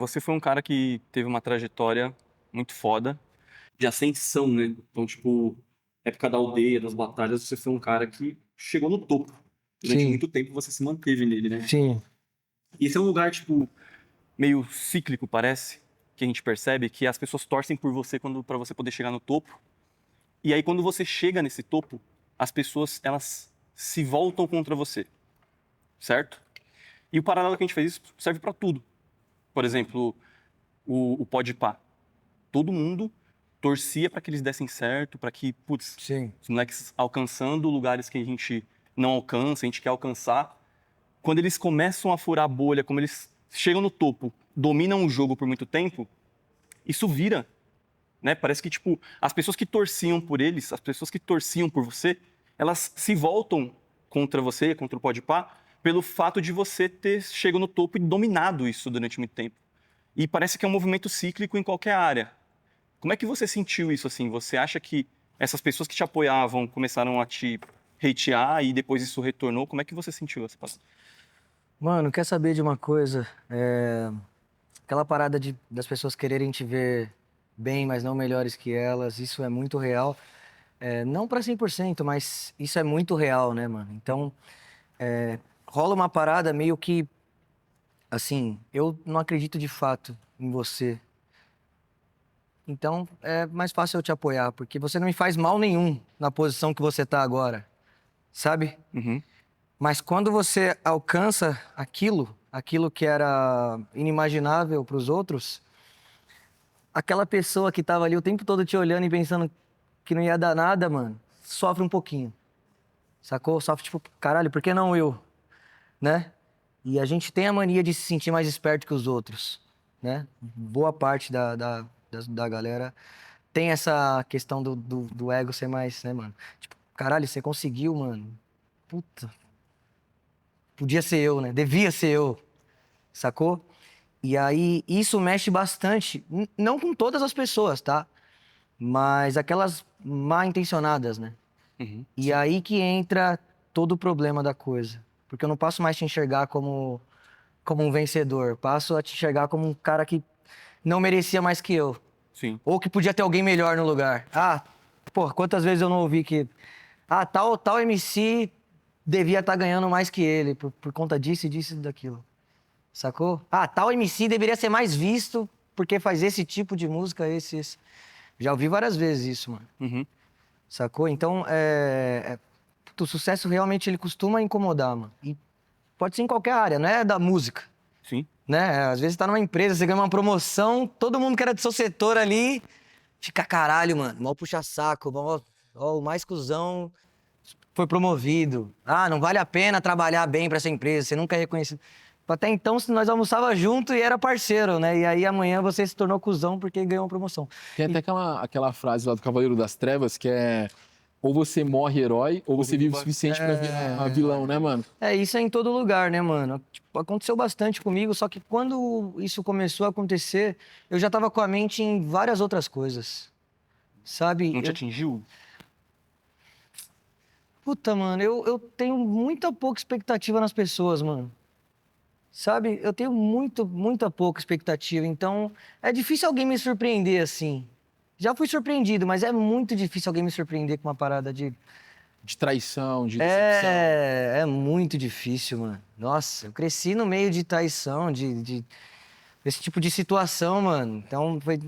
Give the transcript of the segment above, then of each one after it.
você foi um cara que teve uma trajetória muito foda de ascensão, né? Então, tipo, época da aldeia, das batalhas, você foi um cara que chegou no topo. Durante Sim, muito tempo você se manteve nele, né? sim, E esse é um lugar, tipo, meio cíclico, parece, que a gente percebe que as pessoas torcem por você quando para você poder chegar no topo. E aí, quando você chega nesse topo, as pessoas, elas se voltam contra você, certo? E o paralelo que a gente fez isso serve para tudo. Por exemplo, o Podpah. Todo mundo torcia para que eles dessem certo, para que, putz, sim. os moleques alcançando lugares que a gente não alcança, a gente quer alcançar. Quando eles começam a furar a bolha, como eles chegam no topo, dominam o jogo por muito tempo, isso vira, né? Parece que, tipo, as pessoas que torciam por eles, as pessoas que torciam por você, elas se voltam contra você, contra o Podpah, pelo fato de você ter chegado no topo e dominado isso durante muito tempo. E parece que é um movimento cíclico em qualquer área. Como é que você sentiu isso, assim? Você acha que essas pessoas que te apoiavam começaram a te hatear e depois isso retornou? Como é que você sentiu essa passagem? Mano, quer saber de uma coisa? Aquela parada das pessoas quererem te ver bem, mas não melhores que elas, isso é muito real. Não pra 100%, mas isso é muito real, né, mano? Então, rola uma parada meio que, assim, eu não acredito de fato em você. Então, é mais fácil eu te apoiar, porque você não me faz mal nenhum na posição que você tá agora, sabe? Uhum, Mas quando você alcança aquilo que era inimaginável para os outros, aquela pessoa que tava ali o tempo todo te olhando e pensando que não ia dar nada, mano, sofre um pouquinho. Sacou? Sofre tipo, caralho, por que não eu? Né? E a gente tem a mania de se sentir mais esperto que os outros, né? Boa parte da galera tem essa questão do ego ser mais, né, mano? Tipo, caralho, você conseguiu, mano. Puta, podia ser eu, né? Devia ser eu, sacou? E aí, isso mexe bastante, não com todas as pessoas, tá? Mas aquelas mal intencionadas, né? uhum, E sim, aí que entra todo o problema da coisa. Porque eu não passo mais te enxergar como um vencedor. Passo a te enxergar como um cara que não merecia mais que eu. sim. Ou que podia ter alguém melhor no lugar. Ah, pô, quantas vezes eu não ouvi que... Ah, tal MC devia estar ganhando mais que ele por conta disso e disso e daquilo. Sacou? Ah, tal MC deveria ser mais visto porque faz esse tipo de música, esse. Já ouvi várias vezes isso, mano. Uhum, Sacou? Então, o sucesso realmente ele costuma incomodar, mano. E pode ser em qualquer área, não é da música, sim. né? Às vezes você tá numa empresa, você ganha uma promoção, todo mundo que era do seu setor ali fica caralho, mano. Mal puxa-saco, ó, o mais cuzão foi promovido. Ah, não vale a pena trabalhar bem pra essa empresa, você nunca é reconhecido. Até então, nós almoçava junto e era parceiro, né? E aí amanhã você se tornou cuzão porque ganhou uma promoção. Tem até E aquela frase lá do Cavaleiro das Trevas que é ou você morre herói ou você vive o suficiente pra virar vilão, né, mano? isso é em todo lugar, né, mano? Tipo, aconteceu bastante comigo, só que quando isso começou a acontecer, eu já tava com a mente em várias outras coisas, sabe? Não te atingiu? Puta, mano, eu tenho muita pouca expectativa nas pessoas, mano. Sabe? Eu tenho muita pouca expectativa, então é difícil alguém me surpreender assim. Já fui surpreendido, mas é muito difícil alguém me surpreender com uma parada de... De traição, de decepção. É muito difícil, mano. Nossa, eu cresci no meio de traição, desse tipo de situação, mano. Então, foi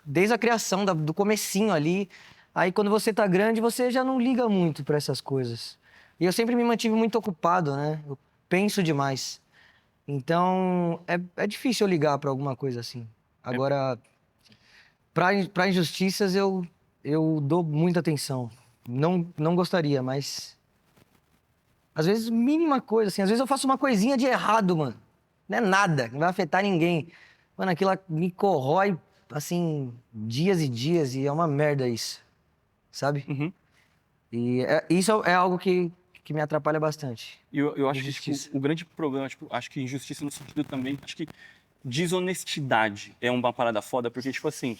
desde a criação, do comecinho ali. Aí, quando você tá grande, você já não liga muito pra essas coisas. E eu sempre me mantive muito ocupado, né? Eu penso demais. Então, é difícil eu ligar pra alguma coisa assim. É, Agora, pra injustiças, eu dou muita atenção. Não gostaria, mas... Às vezes, mínima coisa, assim. Às vezes eu faço uma coisinha de errado, mano. Não é nada, não vai afetar ninguém. Mano, aquilo lá me corrói, assim, dias e dias, e é uma merda isso, sabe? uhum. E isso é algo que me atrapalha bastante. E eu acho que, tipo, Injustiça. o grande problema, tipo, acho que injustiça no sentido também, acho que desonestidade é uma parada foda, porque, tipo assim,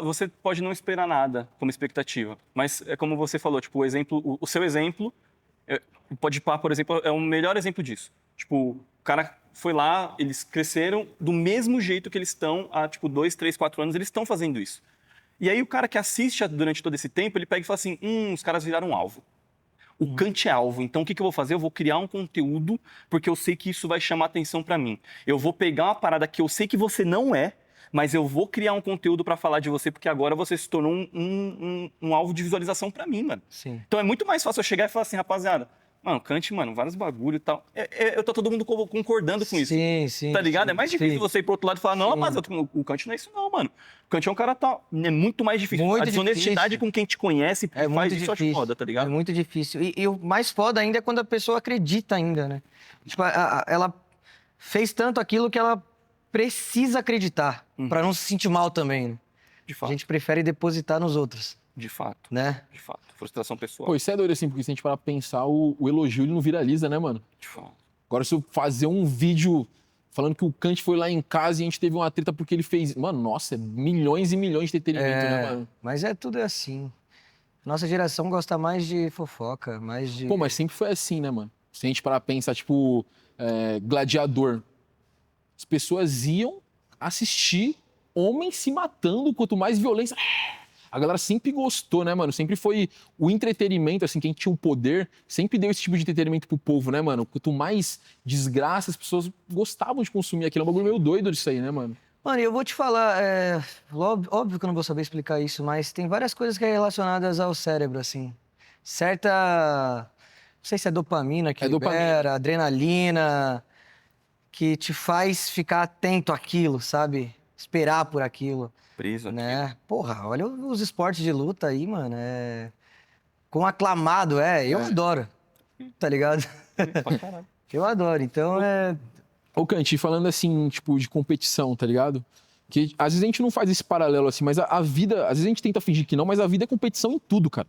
você pode não esperar nada como expectativa, mas é como você falou, tipo, o seu exemplo, o Podpah, por exemplo, é o melhor exemplo disso. Tipo, o cara foi lá, eles cresceram do mesmo jeito que eles estão há, tipo, 2, 3, 4 anos, eles estão fazendo isso. E aí o cara que assiste durante todo esse tempo, ele pega e fala assim, os caras viraram alvo. O Kant é alvo, então o que eu vou fazer? Eu vou criar um conteúdo, porque eu sei que isso vai chamar atenção pra mim. Eu vou pegar uma parada que eu sei que você não é, mas eu vou criar um conteúdo pra falar de você, porque agora você se tornou um alvo de visualização pra mim, mano. Sim. Então é muito mais fácil eu chegar e falar assim, rapaziada, mano, Kant, mano, vários bagulho e tal. Eu tô todo mundo concordando com isso. Sim, sim. Tá ligado? Sim, é mais difícil sim. você ir pro outro lado e falar, não, Sim. rapaziada, o Kant não é isso não, mano. O Kant é um cara tal. É muito mais difícil. Muito a desonestidade difícil. com quem te conhece É faz muito isso, eu acho difícil. foda, tá ligado? É muito difícil. E o mais foda ainda é quando a pessoa acredita ainda, né? Tipo, ela fez tanto aquilo que ela precisa acreditar, pra não se sentir mal também, né? De A fato, gente prefere depositar nos outros, de fato, né? de fato. Frustração pessoal. Pô, isso é doido assim, porque se a gente parar pra pensar, o elogio ele não viraliza, né, mano? De fato. Agora, se eu fazer um vídeo falando que o Kant foi lá em casa e a gente teve uma treta porque ele fez. Mano, nossa, milhões e milhões de entretenimento, né, mano? Mas tudo é assim. Nossa geração gosta mais de fofoca, mais de... Pô, mas sempre foi assim, né, mano? Se a gente parar pra pensar, tipo, Gladiador. As pessoas iam assistir homens se matando, quanto mais violência. A galera sempre gostou, né, mano? Sempre foi o entretenimento, assim, quem tinha o poder, sempre deu esse tipo de entretenimento pro povo, né, mano? Quanto mais desgraça, as pessoas gostavam de consumir aquilo. É um bagulho meio doido disso aí, né, mano? Mano, eu vou te falar, óbvio que eu não vou saber explicar isso, mas tem várias coisas que é relacionadas ao cérebro, assim. Não sei se é dopamina que É dopamina. libera, adrenalina, que te faz ficar atento àquilo, sabe? Esperar por aquilo, Preso aqui. né? Porra, olha os esportes de luta aí, mano, com aclamado, eu adoro, tá ligado? Pra caralho. Eu adoro, então Ô, Kant, falando assim, tipo, de competição, tá ligado? Que às vezes a gente não faz esse paralelo assim, mas a vida, às vezes a gente tenta fingir que não, mas a vida é competição em tudo, cara.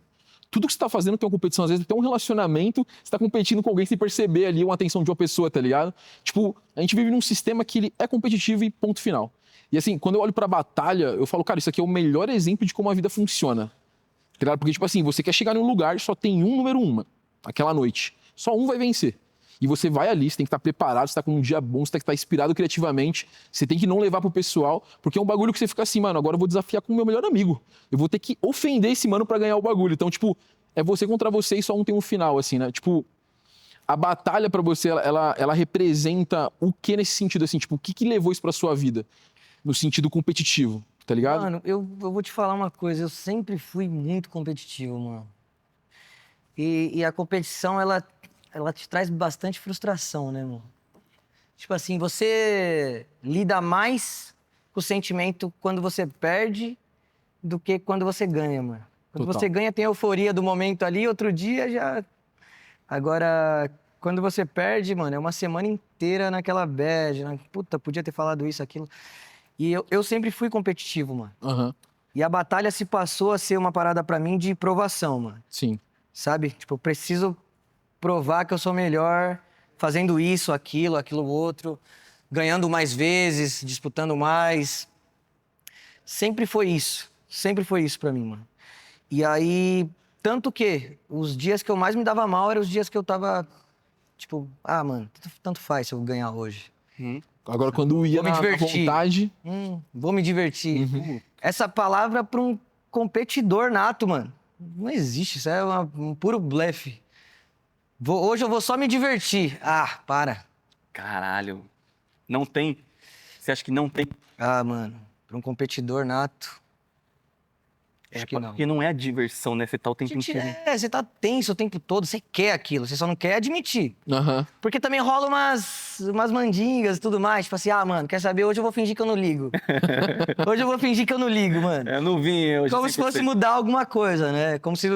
Tudo que você tá fazendo tem uma competição. Às vezes tem um relacionamento, você tá competindo com alguém sem perceber ali uma atenção de uma pessoa, tá ligado? Tipo, a gente vive num sistema que ele é competitivo e ponto final. E assim, quando eu olho pra batalha, eu falo, cara, isso aqui é o melhor exemplo de como a vida funciona. Tá ligado? Porque, tipo assim, você quer chegar num lugar, só tem um número 1, aquela noite. Só um vai vencer. E você vai ali, você tem que estar preparado, você tá com um dia bom, você tem que estar inspirado criativamente, você tem que não levar pro pessoal, porque é um bagulho que você fica assim, mano, agora eu vou desafiar com o meu melhor amigo. Eu vou ter que ofender esse mano pra ganhar o bagulho. Então, tipo, é você contra você e só um tem um final, assim, né? Tipo, a batalha pra você, ela representa o que nesse sentido, assim? Tipo, o que levou isso pra sua vida? No sentido competitivo, tá ligado? Mano, eu vou te falar uma coisa, eu sempre fui muito competitivo, mano. E a competição, ela te traz bastante frustração, né, mano? Tipo assim, você lida mais com o sentimento quando você perde do que quando você ganha, mano. Quando Total. você ganha, tem a euforia do momento ali, outro dia já... Agora, quando você perde, mano, é uma semana inteira naquela bad, né? Puta, podia ter falado isso, aquilo. E eu sempre fui competitivo, mano. Aham, E a batalha se passou a ser uma parada pra mim de provação, mano. sim. Sabe? Tipo, eu preciso provar que eu sou melhor fazendo isso, aquilo outro, ganhando mais vezes, disputando mais. Sempre foi isso pra mim, mano. E aí, tanto que os dias que eu mais me dava mal eram os dias que eu tava, tipo, mano, tanto faz se eu ganhar hoje. Agora, quando ia Vou me na divertir. vontade... Vou me divertir. Essa palavra pra um competidor nato, mano, não existe, isso é um puro blefe. Hoje eu vou só me divertir. Para. Caralho. Não tem? Você acha que não tem? Mano, pra um competidor nato, acho que não. Porque não é a diversão, né? Você tá o tempo Gente, inteiro. você tá tenso o tempo todo, você quer aquilo, você só não quer admitir. Aham. Porque também rola umas mandingas e tudo mais, tipo assim, mano, quer saber, hoje eu vou fingir que eu não ligo. Hoje eu vou fingir que eu não ligo, mano. Eu não vim hoje. Como se fosse mudar alguma coisa, né? Como se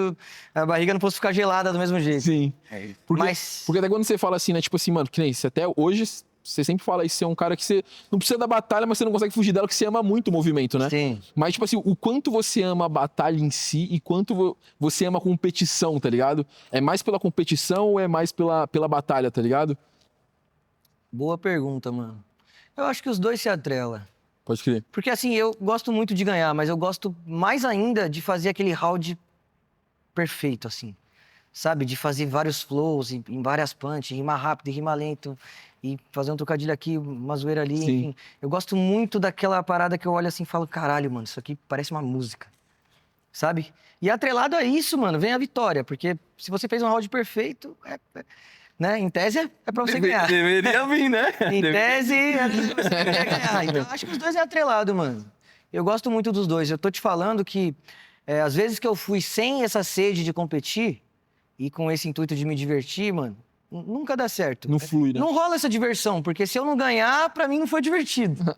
a barriga não fosse ficar gelada do mesmo jeito. Sim. É isso. Porque até quando você fala assim, né? Tipo assim, mano, que nem isso, até hoje você sempre fala isso, você é um cara que você não precisa da batalha, mas você não consegue fugir dela, porque você ama muito o movimento, né? Sim. Mas, tipo assim, o quanto você ama a batalha em si e quanto você ama a competição, tá ligado? É mais pela competição ou é mais pela batalha, tá ligado? Boa pergunta, mano. Eu acho que os dois se atrelam. Pode crer. Porque assim, eu gosto muito de ganhar, mas eu gosto mais ainda de fazer aquele round perfeito, assim. sabe? De fazer vários flows em várias punches, rimar rápido e rimar lento, e fazer um trocadilho aqui, uma zoeira ali, Sim. enfim. Eu gosto muito daquela parada que eu olho assim e falo, caralho, mano, isso aqui parece uma música, sabe? E atrelado a isso, mano, vem a vitória, porque se você fez um round perfeito, né? Em tese é pra você ganhar. Deveria vir, né? Em tese é pra você ganhar. Então, acho que os dois é atrelado, mano. Eu gosto muito dos dois. Eu tô te falando que às vezes que eu fui sem essa sede de competir e com esse intuito de me divertir, mano, nunca dá certo. Não flui, né? Não rola essa diversão, porque se eu não ganhar, pra mim não foi divertido.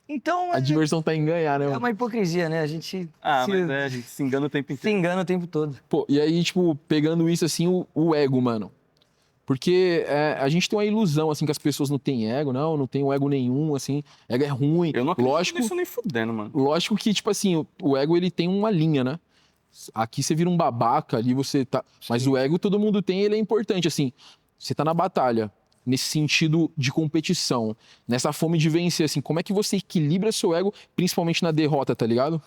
Então, A diversão tá em ganhar, né, é mano? uma hipocrisia, né? A gente Mas a gente se engana o tempo se inteiro. engana o tempo todo. Pô, e aí, tipo, pegando isso, assim, o ego, mano. Porque a gente tem uma ilusão, assim, que as pessoas não têm ego, não tem ego nenhum, assim, ego é ruim. Eu não acredito Lógico, nisso nem fudendo, mano. lógico que, tipo assim, o ego, ele tem uma linha, né? Aqui você vira um babaca, ali você tá... Mas o ego todo mundo tem, ele é importante, assim. Você tá na batalha, nesse sentido de competição, nessa fome de vencer, assim, como é que você equilibra seu ego, principalmente na derrota, tá ligado?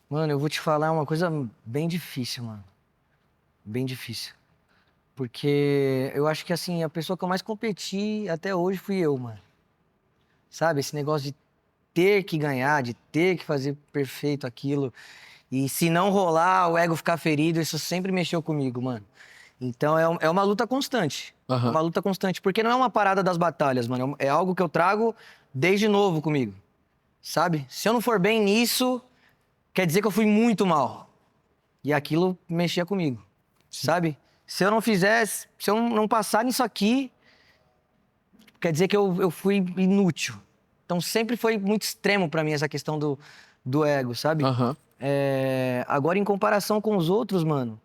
Mano, eu vou te falar uma coisa bem difícil, mano. Bem difícil. Porque eu acho que, assim, a pessoa que eu mais competi até hoje fui eu, mano. Sabe? Esse negócio de ter que ganhar, de ter que fazer perfeito aquilo. E se não rolar, o ego ficar ferido, isso sempre mexeu comigo, mano. Então é uma luta constante. Aham. É uma luta constante. Porque não é uma parada das batalhas, mano. É algo que eu trago desde novo comigo. Sabe? Se eu não for bem nisso, quer dizer que eu fui muito mal. E aquilo mexia comigo. Sabe? Se eu não fizesse, se eu não passar nisso aqui, quer dizer que eu fui inútil. Então sempre foi muito extremo pra mim essa questão do ego, sabe? Aham. Agora, em comparação com os outros, mano,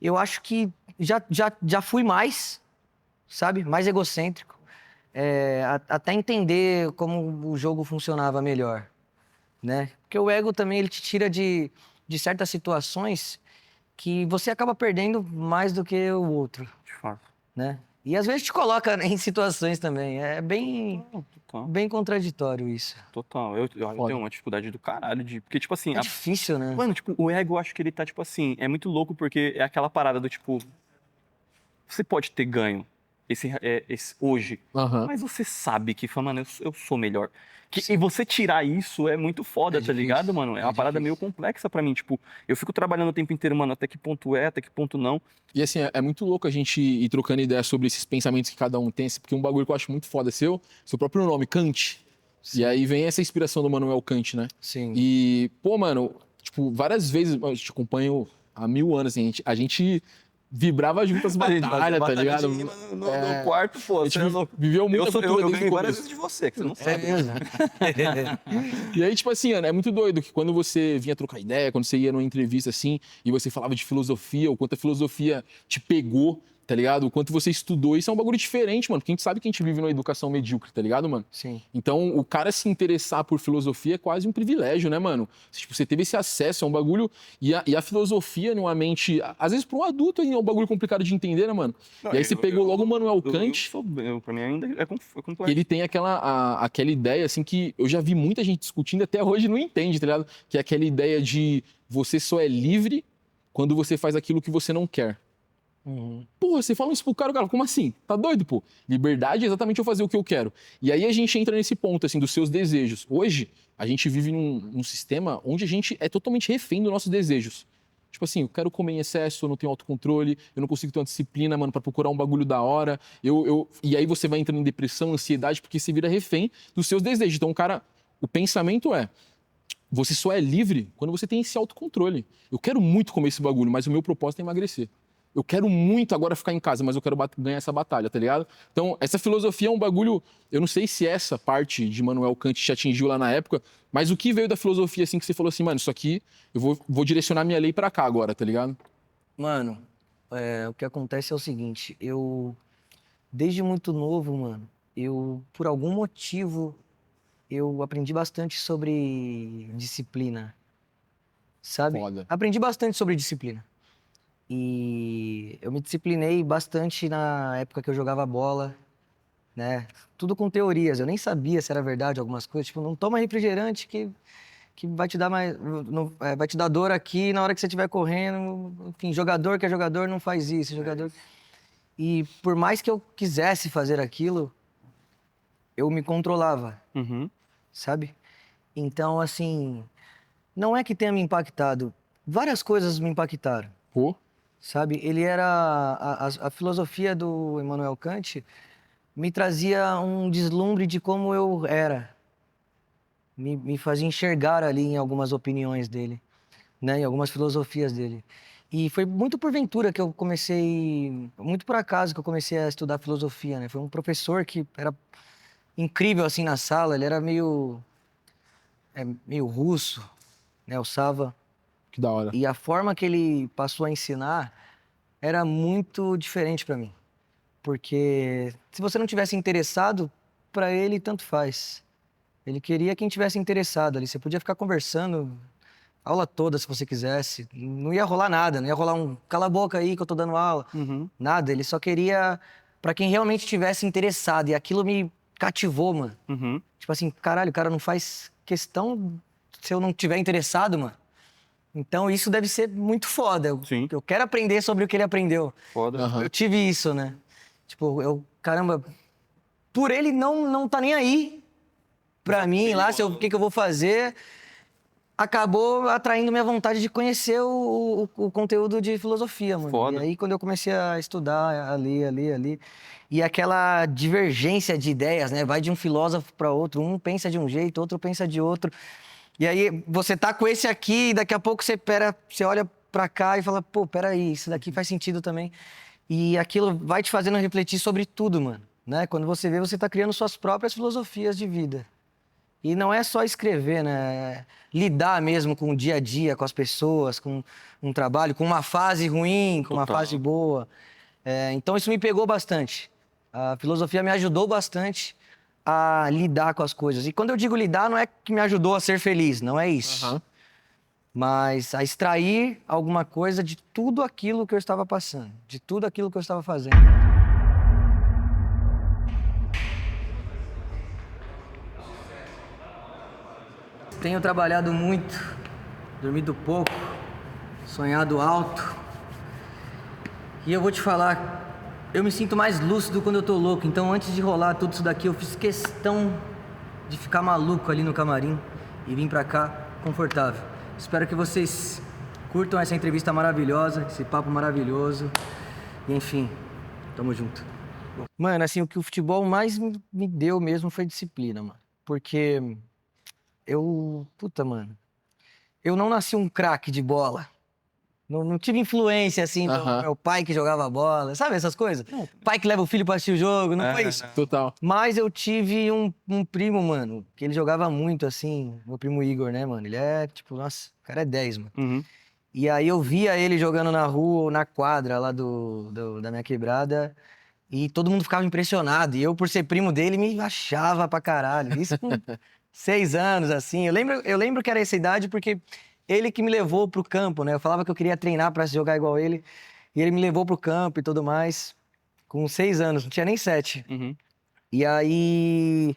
eu acho que já fui mais, sabe? Mais egocêntrico. Até entender como o jogo funcionava melhor, né? Porque o ego também, ele te tira de certas situações que você acaba perdendo mais do que o outro, De fato. né? E às vezes te coloca em situações também. É Total. bem contraditório isso. Total. Eu tenho uma dificuldade do caralho de. Porque, tipo assim. É difícil, né? Mano, tipo, o ego, eu acho que ele tá, tipo assim. É muito louco porque é aquela parada do tipo. Você pode ter ganho esse hoje. Aham. Mas você sabe que, fala, mano, eu sou melhor. E você tirar isso é muito foda, É tá difícil, ligado, mano? É é uma parada difícil. meio complexa pra mim. Tipo, eu fico trabalhando o tempo inteiro, mano, até que ponto até que ponto não. E assim, é muito louco a gente ir trocando ideia sobre esses pensamentos que cada um tem, porque um bagulho que eu acho muito foda é seu próprio nome, Kant. E aí vem essa inspiração do Manuel Kant, né? Sim. E, pô, mano, tipo, várias vezes eu te acompanho há 1000 anos, assim, a gente vibrava junto as batalhas, tá ligado? No quarto, pô, A gente você é louco. viveu muito Eu ganhei várias vezes de você, que você não sabe. mesmo? E aí, tipo assim, Ana, é muito doido que quando você vinha trocar ideia, quando você ia numa entrevista assim, e você falava de filosofia, o quanto a filosofia te pegou, tá ligado? O quanto você estudou, isso é um bagulho diferente, mano, porque a gente sabe que a gente vive numa educação medíocre, tá ligado, mano? Sim. Então, o cara se interessar por filosofia é quase um privilégio, né, mano? Tipo, você teve esse acesso, é um bagulho. E a filosofia, numa mente. Às vezes, para um adulto, é um bagulho complicado de entender, né, mano? E aí você pegou logo o Manuel Kant. Pra mim ainda é Que complexo. ele tem aquela ideia, assim, que eu já vi muita gente discutindo e até hoje não entende, tá ligado? Que é aquela ideia de você só é livre quando você faz aquilo que você não quer. Uhum. Porra, você fala isso pro cara, como assim? Tá doido, pô? Liberdade é exatamente eu fazer o que eu quero. E aí a gente entra nesse ponto, assim, dos seus desejos. Hoje, a gente vive num sistema onde a gente é totalmente refém dos nossos desejos. Tipo assim, eu quero comer em excesso, eu não tenho autocontrole, eu não consigo ter uma disciplina, mano, pra procurar um bagulho da hora. E aí você vai entrando em depressão, ansiedade, porque você vira refém dos seus desejos. Então, o pensamento é, você só é livre quando você tem esse autocontrole. Eu quero muito comer esse bagulho, mas o meu propósito é emagrecer. Eu quero muito agora ficar em casa, mas eu quero ganhar essa batalha, tá ligado? Então, essa filosofia é um bagulho... Eu não sei se essa parte de Manuel Kant te atingiu lá na época, mas o que veio da filosofia, assim, que você falou assim, mano, isso aqui, eu vou direcionar minha lei pra cá agora, tá ligado? Mano, o que acontece é o seguinte, desde muito novo, mano, por algum motivo, eu aprendi bastante sobre disciplina, sabe? Foda. Aprendi bastante sobre disciplina. E eu me disciplinei bastante na época que eu jogava bola, né? Tudo com teorias, eu nem sabia se era verdade algumas coisas, tipo, não toma refrigerante que que vai te dar mais, vai te dar dor aqui na hora que você estiver correndo. Enfim, jogador que é jogador não faz isso, jogador. E por mais que eu quisesse fazer aquilo, eu me controlava, Uhum. sabe? Então, assim, não é que tenha me impactado. Várias coisas me impactaram, Pô, sabe? Ele era... A filosofia do Immanuel Kant me trazia um deslumbre de como eu era. Me fazia enxergar ali em algumas opiniões dele, né? Em algumas filosofias dele. E foi muito por ventura que eu comecei... Muito por acaso que eu comecei a estudar filosofia, né? Foi um professor que era incrível, assim, na sala. Ele era meio russo, né? O Sava. que da hora. E a forma que ele passou a ensinar era muito diferente para mim. Porque se você não tivesse interessado, para ele tanto faz. Ele queria quem tivesse interessado ali. Você podia ficar conversando a aula toda se você quisesse. Não ia rolar nada, não ia rolar um cala a boca aí que eu tô dando aula. Uhum. Nada, ele só queria para quem realmente tivesse interessado. E aquilo me cativou, mano. Uhum. Tipo assim, caralho, o cara não faz questão se eu não tiver interessado, mano. Então isso deve ser muito foda. Sim. Eu quero aprender sobre o que ele aprendeu. Foda. Aham. Eu tive isso, né? Tipo, caramba, por ele não tá nem aí pra mim lá, o que que eu vou fazer, acabou atraindo minha vontade de conhecer o conteúdo de filosofia, mano. Foda. E aí quando eu comecei a estudar, a ler, e aquela divergência de ideias, né? Vai de um filósofo pra outro, um pensa de um jeito, outro pensa de outro. E aí você tá com esse aqui, e daqui a pouco você olha pra cá e fala, pô, peraí, isso daqui faz sentido também. E aquilo vai te fazendo refletir sobre tudo, mano, né? Quando você vê, você tá criando suas próprias filosofias de vida. E não é só escrever, né? É lidar mesmo com o dia a dia, com as pessoas, com um trabalho, com uma fase ruim, com uma Total. fase boa. Então isso me pegou bastante. A filosofia me ajudou bastante a lidar com as coisas. E quando eu digo lidar, não é que me ajudou a ser feliz, não é isso. Aham. Mas a extrair alguma coisa de tudo aquilo que eu estava passando, de tudo aquilo que eu estava fazendo. Tenho trabalhado muito, dormido pouco, sonhado alto. E eu vou te falar, eu me sinto mais lúcido quando eu tô louco. Então, antes de rolar tudo isso daqui, eu fiz questão de ficar maluco ali no camarim e vim pra cá confortável. Espero que vocês curtam essa entrevista maravilhosa, esse papo maravilhoso. E, enfim, tamo junto. Mano, assim, o que o futebol mais me deu mesmo foi disciplina, mano. Porque mano, eu não nasci um craque de bola. Não tive influência, assim, do Aham. meu pai que jogava bola, sabe essas coisas? Pai que leva o filho pra assistir o jogo, não foi isso? Total. Mas eu tive um primo, mano, que ele jogava muito, assim, meu primo Igor, né, mano? Ele é, tipo, nossa, o cara é 10, mano. Uhum. E aí eu via ele jogando na rua ou na quadra lá da minha quebrada e todo mundo ficava impressionado. E eu, por ser primo dele, me achava pra caralho. Isso com 6 anos, assim. Eu lembro que era essa idade porque ele que me levou pro campo, né? Eu falava que eu queria treinar pra jogar igual ele. E ele me levou pro campo e tudo mais. Com 6 anos, não tinha nem 7. Uhum. E aí...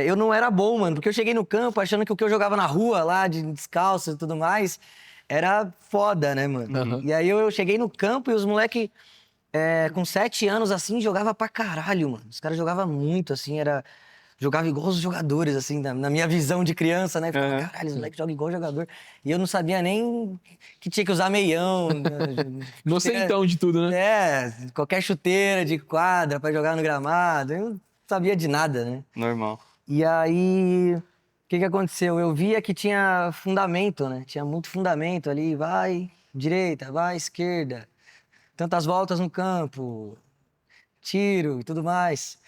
eu não era bom, mano, porque eu cheguei no campo achando que o que eu jogava na rua lá, de descalço e tudo mais, era foda, né, mano? Uhum. E aí eu cheguei no campo e os moleque, com 7 anos, assim, jogava pra caralho, mano. Os caras jogavam muito, assim, jogava igual os jogadores, assim, na minha visão de criança, né? Ficava, Uhum. caralho, os moleques jogam igual jogador. E eu não sabia nem que tinha que usar meião. Né? Inocentão de tudo, né? Qualquer chuteira de quadra pra jogar no gramado. Eu não sabia de nada, né? Normal. E aí, o que aconteceu? Eu via que tinha fundamento, né? Tinha muito fundamento ali. Vai direita, vai esquerda. Tantas voltas no campo. Tiro e tudo mais.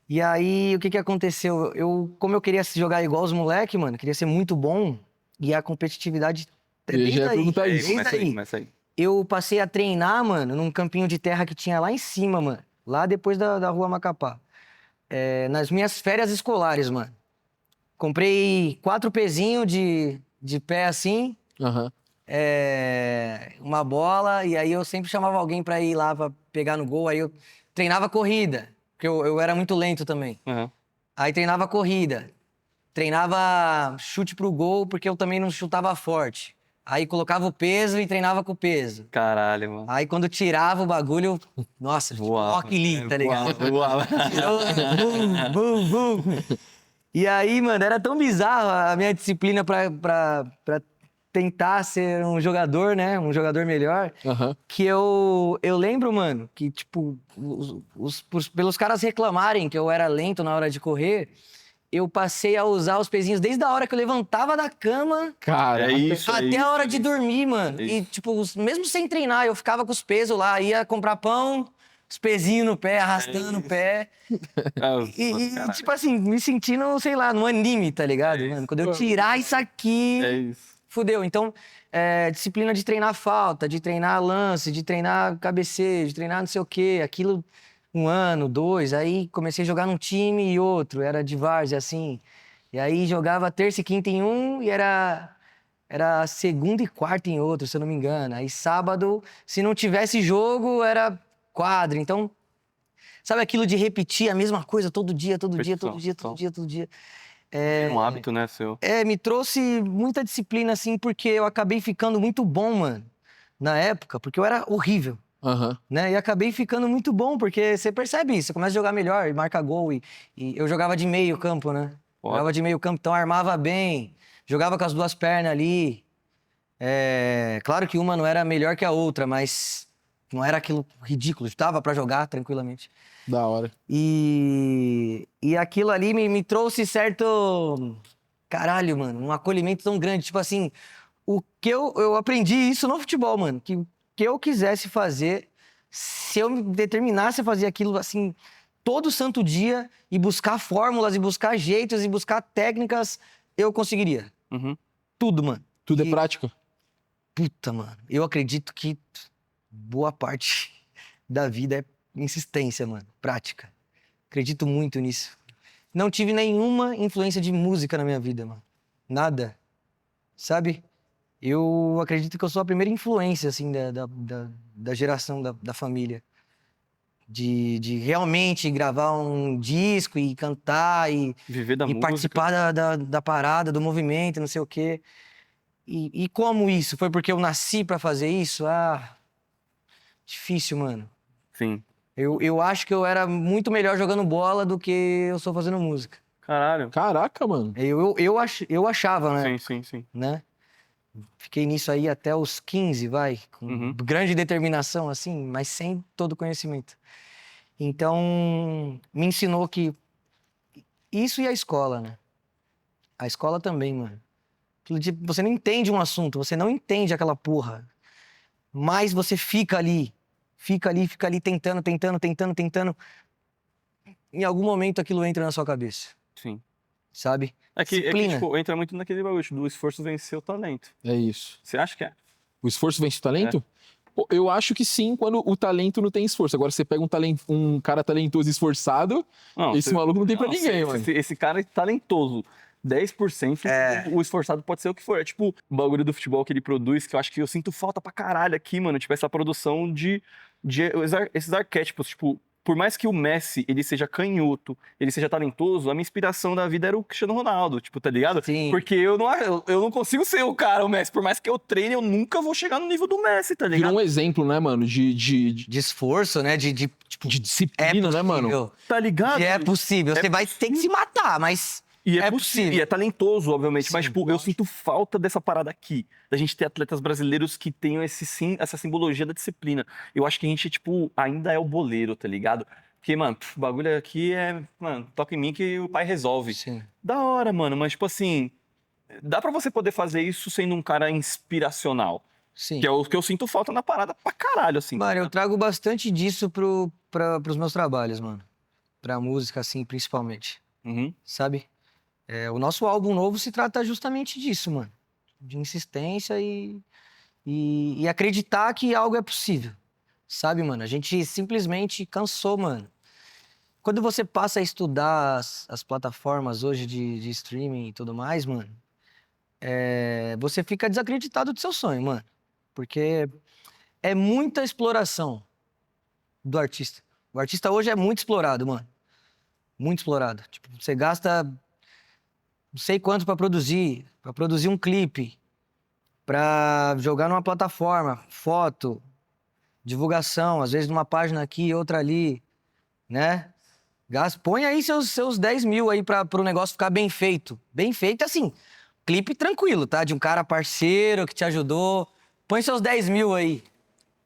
E aí, o que aconteceu? Como eu queria jogar igual os moleques, mano, queria ser muito bom. E a competitividade Eu desde já ia aí, perguntar isso. desde aí. Começa aí. Eu passei a treinar, mano, num campinho de terra que tinha lá em cima, mano. Lá depois da rua Macapá. Nas minhas férias escolares, mano. Comprei 4 pezinhos de pé assim, Aham. uma bola, e aí eu sempre chamava alguém pra ir lá pra pegar no gol. Aí eu treinava corrida, porque eu era muito lento também. Uhum. Aí treinava corrida, treinava chute pro gol porque eu também não chutava forte. Aí colocava o peso e treinava com o peso. Caralho, mano. Aí quando tirava o bagulho, nossa, tipo Voava. Rock Lee, tá ligado? Voava. Tirou, bum, bum, bum. E aí, mano, era tão bizarro a minha disciplina pra tentar ser um jogador, né? Um jogador melhor. Aham. Que eu lembro, mano, que, tipo, pelos caras reclamarem que eu era lento na hora de correr, eu passei a usar os pezinhos desde a hora que eu levantava da cama Cara, É isso. até a hora de dormir, mano. É E, isso. tipo, mesmo sem treinar, eu ficava com os pesos lá, ia comprar pão, os pezinhos no pé, arrastando o isso. pé. E, tipo assim, me sentindo, sei lá, num anime, tá ligado, É mano? isso. Quando eu tirar isso aqui, É isso. fudeu. Então, disciplina de treinar falta, de treinar lance, de treinar cabeceio, de treinar não sei o quê. Aquilo, 1 ano, 2. Aí comecei a jogar num time e outro. Era de várzea, assim. E aí jogava terça e quinta em um e era segunda e quarta em outro, se eu não me engano. Aí sábado, se não tivesse jogo, era quadra. Então, sabe aquilo de repetir a mesma coisa todo dia, todo dia, todo dia, todo dia, todo dia? Um hábito, né, seu? Me trouxe muita disciplina, assim, porque eu acabei ficando muito bom, mano, na época, porque eu era horrível, aham. né? E acabei ficando muito bom, porque você percebe isso, você começa a jogar melhor e marca gol. E eu jogava de meio campo, né? Foda. Jogava de meio campo, então armava bem, jogava com as 2 pernas ali. Claro que uma não era melhor que a outra, mas não era aquilo ridículo, dava pra jogar tranquilamente. Da hora. E aquilo ali me trouxe certo. Caralho, mano, um acolhimento tão grande. Tipo assim, o que eu aprendi isso no futebol, mano. Que o que eu quisesse fazer, se eu me determinasse a fazer aquilo assim, todo santo dia, e buscar fórmulas, e buscar jeitos, e buscar técnicas, eu conseguiria. Uhum. Tudo, mano. Tudo E- é prática. Puta, mano. Eu acredito que boa parte da vida é insistência, mano. Prática. Acredito muito nisso. Não tive nenhuma influência de música na minha vida, mano. Nada. Sabe? Eu acredito que eu sou a primeira influência, assim, da geração da família. De realmente gravar um disco e cantar Viver da e música. participar da parada, do movimento, não sei o quê. E como isso? Foi porque eu nasci pra fazer isso? Difícil, mano. Sim. Eu acho que eu era muito melhor jogando bola do que eu sou fazendo música. Caralho. Caraca, mano. Eu achava, né? Sim. Né? Fiquei nisso aí até os 15, vai, com Uhum. grande determinação, assim, mas sem todo conhecimento. Então, me ensinou que isso e a escola, né? A escola também, mano. Aquilo de você não entende um assunto, você não entende aquela porra, mas você fica ali, tentando. Em algum momento aquilo entra na sua cabeça, Sim. sabe? É que, Disciplina. tipo, entra muito naquele bagulho do esforço vencer o talento. É isso. Você acha que é? O esforço vence o talento? Pô, eu acho que sim, quando o talento não tem esforço. Agora, você pega um cara talentoso e esforçado, Não, esse maluco não tem pra não, ninguém, mano. esse cara é talentoso. 10%, o esforçado pode ser o que for. É tipo o bagulho do futebol que ele produz, que eu acho que eu sinto falta pra caralho aqui, mano. Tipo, essa produção de esses arquétipos. Tipo, por mais que o Messi, ele seja canhoto, ele seja talentoso, a minha inspiração da vida era o Cristiano Ronaldo, tipo, tá ligado? Sim. Porque eu não consigo ser o cara, o Messi. Por mais que eu treine, eu nunca vou chegar no nível do Messi, tá ligado? Virou um exemplo, né, mano, De esforço, né? Tipo, de disciplina, né, mano? possível. Tá ligado? Que é possível. Você vai ter que se matar, mas E é possível. possível. E é talentoso, obviamente. Mas, Sim, tipo, eu lógico. sinto falta dessa parada aqui. Da gente ter atletas brasileiros que tenham essa simbologia da disciplina. Eu acho que a gente, tipo, ainda é o boleiro, tá ligado? Porque, mano, o bagulho aqui é... Mano, toca em mim que o pai resolve. Sim. Da hora, mano. Mas, tipo assim... Dá pra você poder fazer isso sendo um cara inspiracional. Sim. Que é o que eu sinto falta na parada pra caralho, assim. Mano, eu trago bastante disso pros meus trabalhos, mano. Pra música, assim, principalmente. Uhum. Sabe? O nosso álbum novo se trata justamente disso, mano. De insistência e acreditar que algo é possível. Sabe, mano? A gente simplesmente cansou, mano. Quando você passa a estudar as plataformas hoje de streaming e tudo mais, mano, você fica desacreditado do seu sonho, mano. Porque é muita exploração do artista. O artista hoje é muito explorado, mano. Muito explorado. Tipo, você gasta não sei quanto pra produzir um clipe, pra jogar numa plataforma, foto, divulgação, às vezes numa página aqui, outra ali, né? Põe aí seus 10 mil aí pro negócio ficar bem feito. Bem feito, assim, clipe tranquilo, tá? De um cara parceiro que te ajudou. Põe seus 10 mil aí,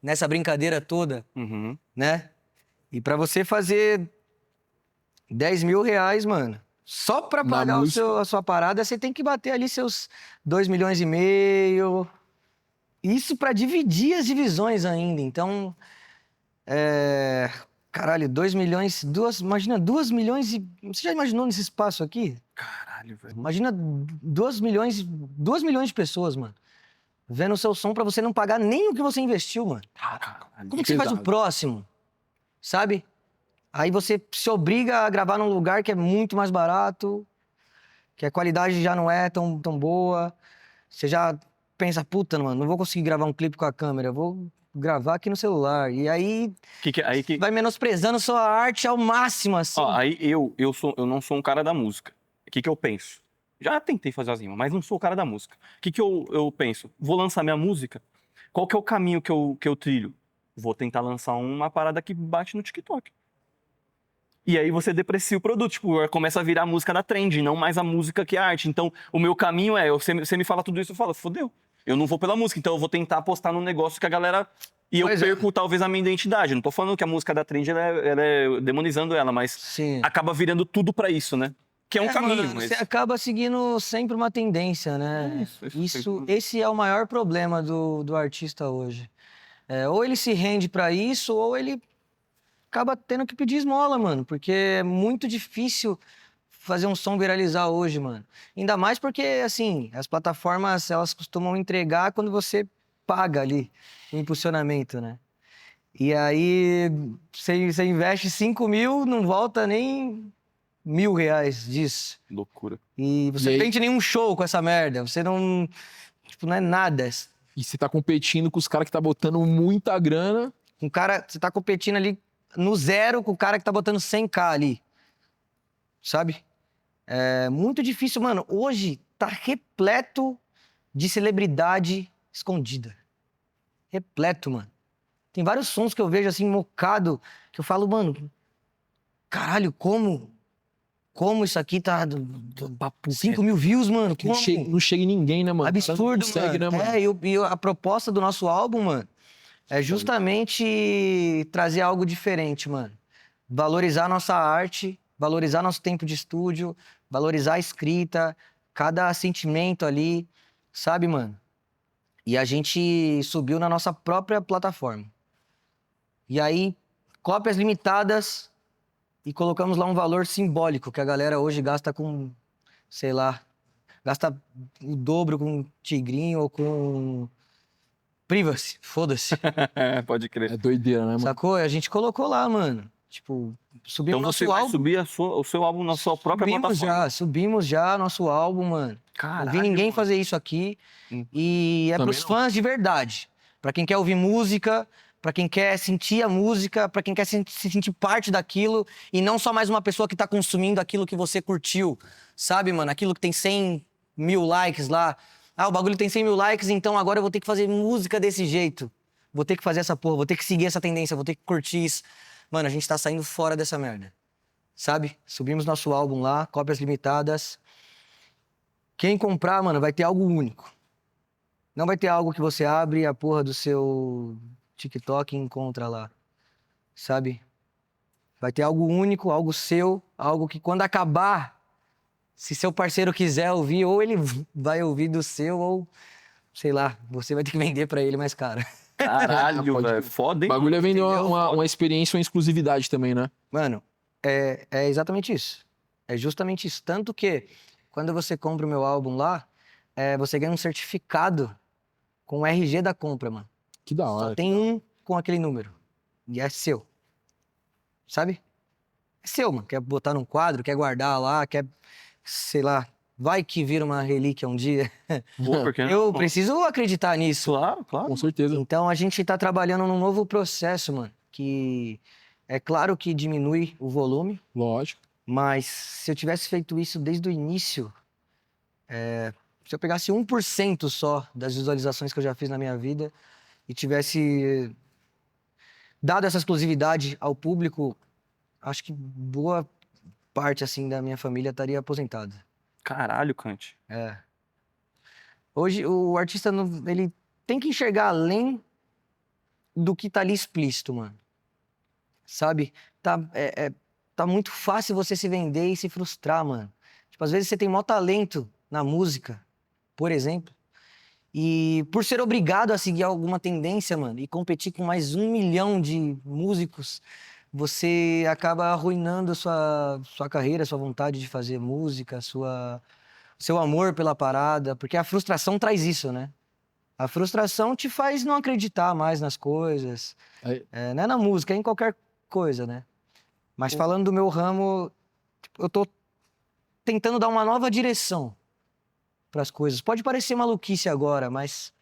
nessa brincadeira toda, Uhum. né? E pra você fazer 10 mil reais, mano, só pra Na pagar música. a sua parada, você tem que bater ali seus 2,5 milhões. Isso pra dividir as divisões ainda. Então, caralho, 2 milhões, imagina 2 milhões e... Você já imaginou nesse espaço aqui? Caralho, velho. Imagina 2 milhões de pessoas, mano, vendo o seu som pra você não pagar nem o que você investiu, mano. Caralho. Como que você faz o pesado. próximo? Sabe? Aí você se obriga a gravar num lugar que é muito mais barato, que a qualidade já não é tão boa. Você já pensa, puta, mano, não vou conseguir gravar um clipe com a câmera, eu vou gravar aqui no celular. E aí Aí que... vai menosprezando sua arte ao máximo, assim. Ó, aí eu não sou um cara da música. O que eu penso? Já tentei fazer as rimas, mas não sou o cara da música. O que eu penso? Vou lançar minha música. Qual que é o caminho que eu trilho? Vou tentar lançar uma parada que bate no TikTok. E aí você deprecia o produto, tipo, começa a virar a música da trend, não mais a música que é a arte. Então, o meu caminho é, você me fala tudo isso, eu falo, fodeu. Eu não vou pela música, então eu vou tentar apostar num negócio que a galera... E eu Pois é. perco, talvez, a minha identidade. Não tô falando que a música da trend, ela é demonizando ela, mas Sim. acaba virando tudo pra isso, né? Que é um caminho, Mano, mas... você acaba seguindo sempre uma tendência, né? Esse é o maior problema do artista hoje. Ou ele se rende pra isso, ou ele acaba tendo que pedir esmola, mano. Porque é muito difícil fazer um som viralizar hoje, mano. Ainda mais porque, assim, as plataformas, elas costumam entregar quando você paga ali o impulsionamento, né? E aí, você investe 5 mil, não volta nem R$ 1.000 disso. Loucura. E você E aí- não vende nenhum show com essa merda. Você não... Tipo, não é nada. E você tá competindo com os caras que tá botando muita grana. Um cara... Você tá competindo ali no zero com o cara que tá botando 100K ali. Sabe? É muito difícil, mano. Hoje tá repleto de celebridade escondida. Repleto, mano. Tem vários sons que eu vejo assim, mocado, que eu falo, mano, caralho, como isso aqui tá... 5 mil views, mano, Não como? chega, não chega em ninguém, né, mano? O cara não Absurdo, consegue, mano. né, mano? E a proposta do nosso álbum, mano, é justamente trazer algo diferente, mano. Valorizar nossa arte, valorizar nosso tempo de estúdio, valorizar a escrita, cada sentimento ali, sabe, mano? E a gente subiu na nossa própria plataforma. E aí, cópias limitadas e colocamos lá um valor simbólico que a galera hoje gasta com, sei lá, gasta o dobro com Tigrinho ou com Privacy, foda-se. Pode crer. É doideira, né, mano? Sacou? A gente colocou lá, mano. Tipo, subimos Então nosso você vai álbum. subir o seu álbum na sua própria plataforma. Subimos já nosso álbum, mano. Caralho, Não vi ninguém mano. fazer isso aqui. Hum. E é Também pros não. fãs de verdade. Pra quem quer ouvir música, pra quem quer sentir a música, pra quem quer se sentir parte daquilo e não só mais uma pessoa que tá consumindo aquilo que você curtiu. Sabe, mano? Aquilo que tem 100 mil likes lá. Ah, o bagulho tem 100 mil likes, então agora eu vou ter que fazer música desse jeito. Vou ter que fazer essa porra, vou ter que seguir essa tendência, vou ter que curtir isso. Mano, a gente tá saindo fora dessa merda. Sabe? Subimos nosso álbum lá, cópias limitadas. Quem comprar, mano, vai ter algo único. Não vai ter algo que você abre a porra do seu TikTok e encontra lá. Sabe? Vai ter algo único, algo seu, algo que quando acabar, se seu parceiro quiser ouvir, ou ele vai ouvir do seu, ou, sei lá, você vai ter que vender pra ele mais caro. Caralho, Pode velho. crer. Foda, O hein? bagulho é vender Entendeu? uma experiência, uma exclusividade também, né? Mano, é exatamente isso. É justamente isso. Tanto que, quando você compra o meu álbum lá, você ganha um certificado com o RG da compra, mano. Que da Só hora. tem um com aquele número. E é seu. Sabe? É seu, mano. Quer botar num quadro, quer guardar lá, quer, sei lá, vai que vira uma relíquia um dia. Pô, por que Eu não? preciso acreditar nisso. Claro, claro. Com certeza. Então a gente tá trabalhando num novo processo, mano. Que é claro que diminui o volume, Lógico. mas se eu tivesse feito isso desde o início, Se eu pegasse 1% só das visualizações que eu já fiz na minha vida e tivesse dado essa exclusividade ao público, acho que boa parte, assim, da minha família estaria aposentada. Caralho, Kant. É. Hoje, o artista, ele tem que enxergar além do que tá ali explícito, mano. Sabe? Tá muito fácil você se vender e se frustrar, mano. Tipo, às vezes você tem maior talento na música, por exemplo, e por ser obrigado a seguir alguma tendência, mano, e competir com mais 1 milhão de músicos, você acaba arruinando sua carreira, sua vontade de fazer música, seu amor pela parada, porque a frustração traz isso, né? A frustração te faz não acreditar mais nas coisas. Não é na música, é em qualquer coisa, né? Mas falando do meu ramo, eu tô tentando dar uma nova direção para as coisas. Pode parecer maluquice agora, mas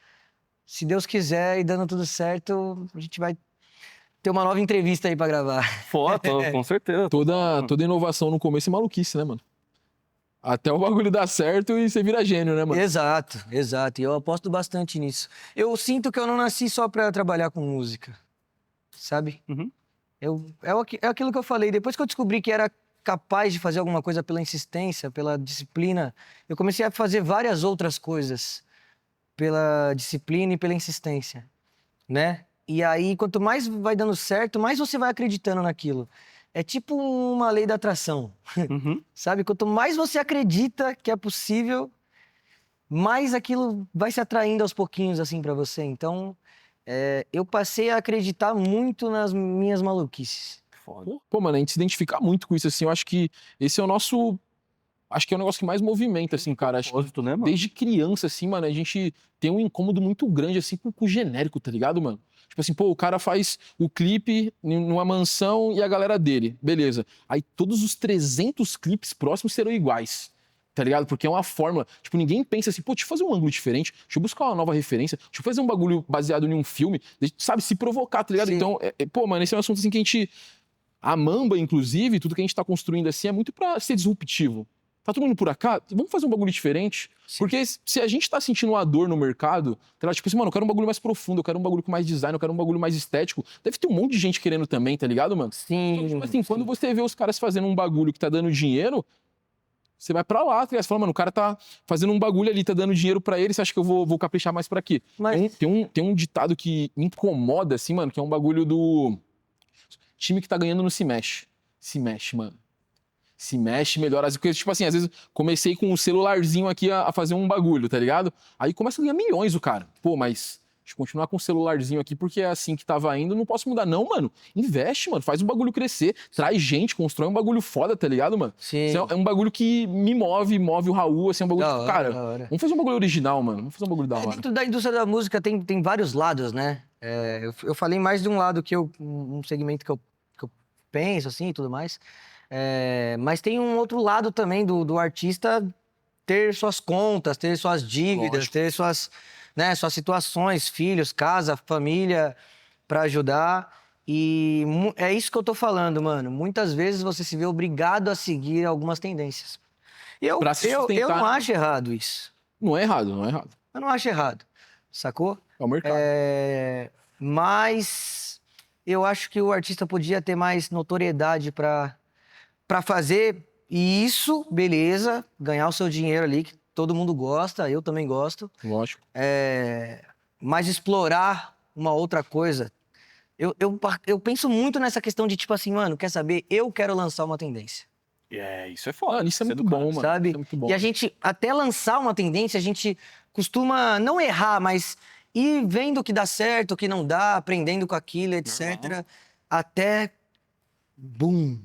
se Deus quiser e dando tudo certo, a gente vai ter uma nova entrevista aí para gravar. Foto, com certeza. Toda inovação no começo é maluquice, né, mano? Até o bagulho dar certo e você vira gênio, né, mano? Exato. E eu aposto bastante nisso. Eu sinto que eu não nasci só para trabalhar com música, sabe? Uhum. É aquilo que eu falei. Depois que eu descobri que era capaz de fazer alguma coisa pela insistência, pela disciplina, eu comecei a fazer várias outras coisas pela disciplina e pela insistência, né? E aí, quanto mais vai dando certo, mais você vai acreditando naquilo. É tipo uma lei da atração, Uhum. sabe? Quanto mais você acredita que é possível, mais aquilo vai se atraindo aos pouquinhos, assim, pra você. Então, eu passei a acreditar muito nas minhas maluquices. Foda. Pô, mano, a gente se identifica muito com isso, assim. Eu acho que esse é o nosso... Acho que é o negócio que mais movimenta, assim, cara. Acho que Propósito, né, mano? desde criança, assim, mano, a gente tem um incômodo muito grande, assim, com o genérico, tá ligado, mano? Tipo assim, pô, o cara faz o clipe numa mansão e a galera dele, beleza. Aí todos os 300 clipes próximos serão iguais, tá ligado? Porque é uma fórmula. Tipo, ninguém pensa assim, pô, deixa eu fazer um ângulo diferente, deixa eu buscar uma nova referência, deixa eu fazer um bagulho baseado em um filme, sabe, se provocar, tá ligado? Sim. Então, pô, mano, esse é um assunto, assim, que a gente... A Mamba, inclusive, tudo que a gente tá construindo, assim, é muito pra ser disruptivo. Tá todo mundo por cá? Vamos fazer um bagulho diferente? Sim. Porque se a gente tá sentindo uma dor no mercado, tá ligado? Tipo assim, mano, eu quero um bagulho mais profundo, eu quero um bagulho com mais design, eu quero um bagulho mais estético. Deve ter um monte de gente querendo também, tá ligado, mano? Sim. Então, tipo assim, quando você vê os caras fazendo um bagulho que tá dando dinheiro, você vai pra lá, tá ligado? Você fala, mano, o cara tá fazendo um bagulho ali, tá dando dinheiro pra ele, você acha que eu vou caprichar mais pra quê? Mas... Tem um ditado que me incomoda, assim, mano, que é um bagulho do... Time que tá ganhando não se mexe. Se mexe, mano. Se mexe, melhora as coisas. Tipo assim, às vezes comecei com um celularzinho aqui a fazer um bagulho, tá ligado? Aí começa a ganhar milhões o cara. Pô, mas deixa eu continuar com o celularzinho aqui porque é assim que tava indo, não posso mudar. Não, mano. Investe, mano. Faz o bagulho crescer. Traz gente, constrói um bagulho foda, tá ligado, mano? Sim. Isso é um bagulho que me move o Raul, assim, é um bagulho Da que, hora, cara, da hora. vamos fazer um bagulho original, mano. Vamos fazer um bagulho da hora. Dentro da indústria da música tem vários lados, né? Eu falei mais de um lado um segmento que eu penso, assim, e tudo mais. Mas tem um outro lado também do artista ter suas contas, ter suas dívidas, Lógico. ter suas situações, filhos, casa, família, pra ajudar. E é isso que eu tô falando, mano. Muitas vezes você se vê obrigado a seguir algumas tendências. E Pra se eu sustentar. não acho errado isso. Não é errado, não é errado. Eu não acho errado, sacou? É o mercado. Mas eu acho que o artista podia ter mais notoriedade pra fazer isso, beleza, ganhar o seu dinheiro ali, que todo mundo gosta, eu também gosto, Lógico. mas explorar uma outra coisa. Eu penso muito nessa questão de, tipo assim, mano, quer saber? Eu quero lançar uma tendência, Isso é foda. Mano, isso é muito do bom, cara. mano. sabe? Isso é muito bom. E a gente, até lançar uma tendência, a gente costuma não errar, mas ir vendo o que dá certo, o que não dá, aprendendo com aquilo, etc. Até... Boom!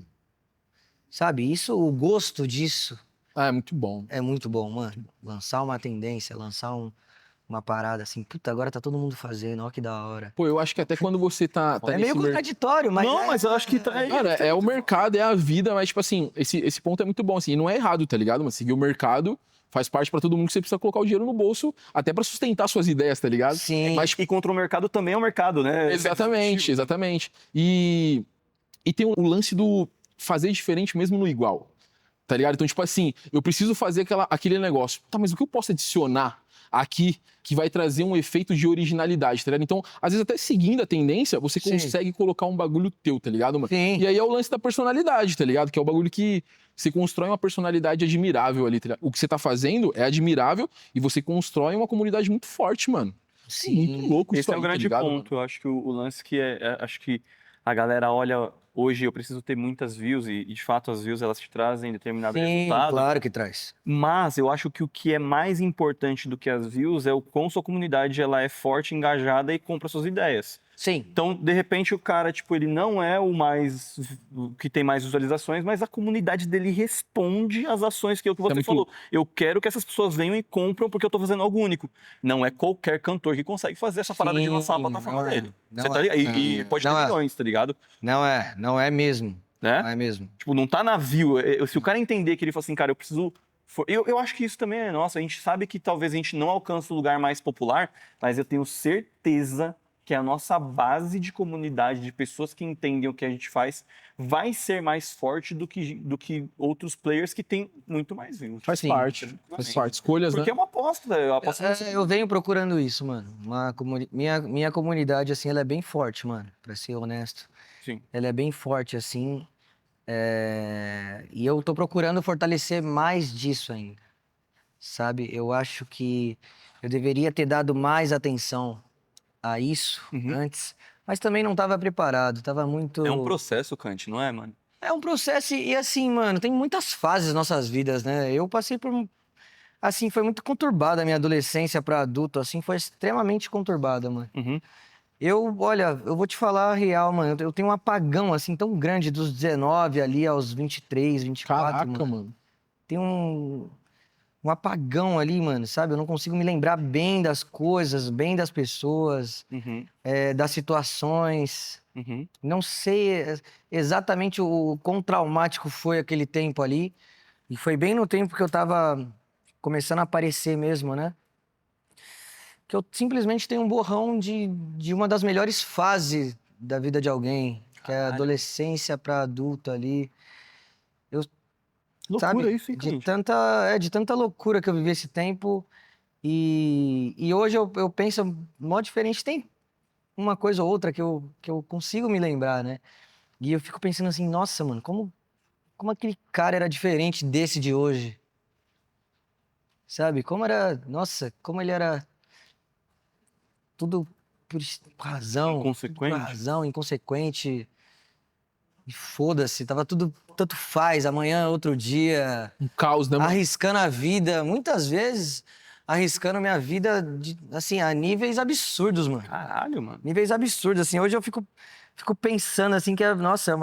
Sabe? O gosto disso É muito bom. é muito bom, mano. Lançar uma tendência, lançar uma parada assim, puta, agora tá todo mundo fazendo, ó que da hora. Pô, eu acho que até quando você tá É meio nesse contraditório, mas... Não, mas eu acho que tá aí. Cara, é o mercado, é a vida, mas, tipo assim, esse ponto é muito bom, assim, e não é errado, tá ligado? Mas seguir o mercado faz parte pra todo mundo que você precisa colocar o dinheiro no bolso, até pra sustentar suas ideias, tá ligado? Sim. Mas, E contra o mercado também é o mercado, né? exatamente, exatamente. E tem o lance do fazer diferente mesmo no igual. Tá ligado? Então, tipo assim, eu preciso fazer aquele negócio. Tá, mas o que eu posso adicionar aqui que vai trazer um efeito de originalidade, tá ligado? Então, às vezes até seguindo a tendência, você Sim. consegue colocar um bagulho teu, tá ligado, mano? Sim. E aí é o lance da personalidade, tá ligado? Que é o bagulho que você constrói uma personalidade admirável ali, tá ligado? O que você tá fazendo é admirável e você constrói uma comunidade muito forte, mano. Sim. Muito louco Esse isso é aí, o tá grande ligado, ponto. Eu acho que o lance que acho que a galera olha hoje, eu preciso ter muitas views e de fato as views elas te trazem determinado Sim, resultado. claro que traz. Mas eu acho que o que é mais importante do que as views é o quão sua comunidade ela é forte, engajada e compra suas ideias. Sim. Então, de repente, o cara, tipo, ele não é o que tem mais visualizações, mas a comunidade dele responde às ações que é o que você muito- falou. Eu quero que essas pessoas venham e compram porque eu tô fazendo algo único. Não é qualquer cantor que consegue fazer essa parada de lançar a Sim, plataforma não é. dele. Não Você tá é. ligado? E pode ter Não é. milhões, tá ligado? Não é mesmo. Né? Não é mesmo. Tipo, não tá na view. Se o cara entender que ele fala assim, cara, eu preciso. Eu acho que isso também é nossa. A gente sabe que talvez a gente não alcance o lugar mais popular, mas eu tenho certeza que a nossa base de comunidade, de pessoas que entendem o que a gente faz, vai ser mais forte do que outros players que têm muito mais views. Faz Sim. parte. Faz parte. Escolhas, Porque né? é uma aposta, velho. A aposta Eu venho procurando isso, mano. Minha comunidade, assim, ela é bem forte, mano. Pra ser honesto. Sim. Ela é bem forte, assim. E eu tô procurando fortalecer mais disso ainda. Sabe? Eu acho que eu deveria ter dado mais atenção a isso Uhum. antes. Mas também não tava preparado. Tava muito... É um processo, Kant, não é, mano? É um processo e assim, mano, tem muitas fases nas nossas vidas, né? Eu passei por assim, foi muito conturbada a minha adolescência pra adulto, assim, foi extremamente conturbada, mano. Uhum. Olha, eu vou te falar a real, mano, eu tenho um apagão, assim, tão grande dos 19 ali aos 23, 24, Caraca, mano. mano. Tem um apagão ali, mano, sabe? Eu não consigo me lembrar bem das coisas, bem das pessoas, Uhum. das situações. Uhum. Não sei exatamente o quão traumático foi aquele tempo ali. E foi bem no tempo que eu tava começando a aparecer mesmo, né? Que eu simplesmente tenho um borrão de uma das melhores fases da vida de alguém, que é a Caralho. adolescência pra adulto ali. Loucura Sabe? isso, hein, De Kant? tanta loucura que eu vivi esse tempo. E hoje eu penso mó diferente. Tem uma coisa ou outra que eu consigo me lembrar, né? E eu fico pensando assim, nossa, mano, como aquele cara era diferente desse de hoje? Sabe? Nossa, como ele era tudo tudo por Inconsequente. razão, inconsequente. E foda-se, tava tudo, tanto faz, amanhã é outro dia, Um caos, né, mano? arriscando a vida, muitas vezes arriscando minha vida, assim, a níveis absurdos, mano. Caralho, mano. Níveis absurdos, assim, hoje eu fico pensando, assim, que, nossa,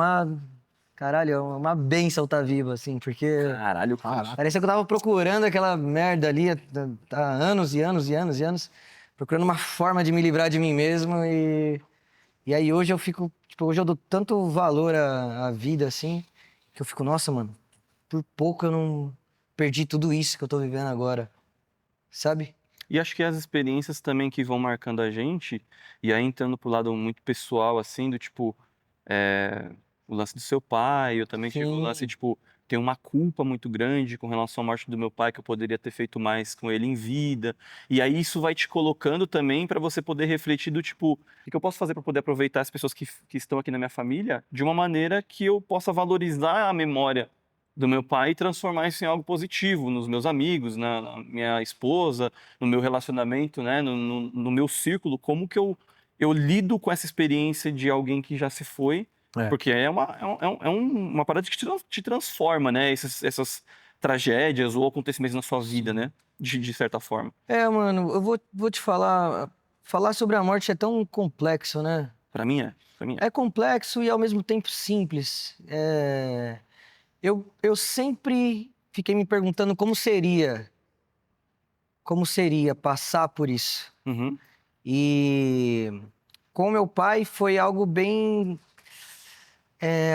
caralho, é uma bênção estar vivo, assim, porque Caralho, Caraca. parecia que eu tava procurando aquela merda ali há anos e anos e anos e anos, procurando uma forma de me livrar de mim mesmo e aí hoje eu fico, tipo, hoje eu dou tanto valor à vida, assim, que eu fico, nossa, mano, por pouco eu não perdi tudo isso que eu tô vivendo agora, sabe? E acho que as experiências também que vão marcando a gente, e aí entrando pro lado muito pessoal, assim, do tipo, o lance do seu pai, eu também tive o lance, Sim. tipo, tem uma culpa muito grande com relação à morte do meu pai, que eu poderia ter feito mais com ele em vida. E aí isso vai te colocando também para você poder refletir do tipo, o que eu posso fazer para poder aproveitar as pessoas que estão aqui na minha família de uma maneira que eu possa valorizar a memória do meu pai e transformar isso em algo positivo nos meus amigos, na minha esposa, no meu relacionamento, né, no meu círculo, como que eu lido com essa experiência de alguém que já se foi, É. porque uma parada que te transforma, né, essas tragédias ou acontecimentos na sua vida, né, de certa forma. Mano, eu vou te falar sobre a morte é tão complexo, né? Para mim é, para mim é. É complexo e ao mesmo tempo simples. Eu sempre fiquei me perguntando como seria passar por isso. Uhum. E com meu pai foi algo bem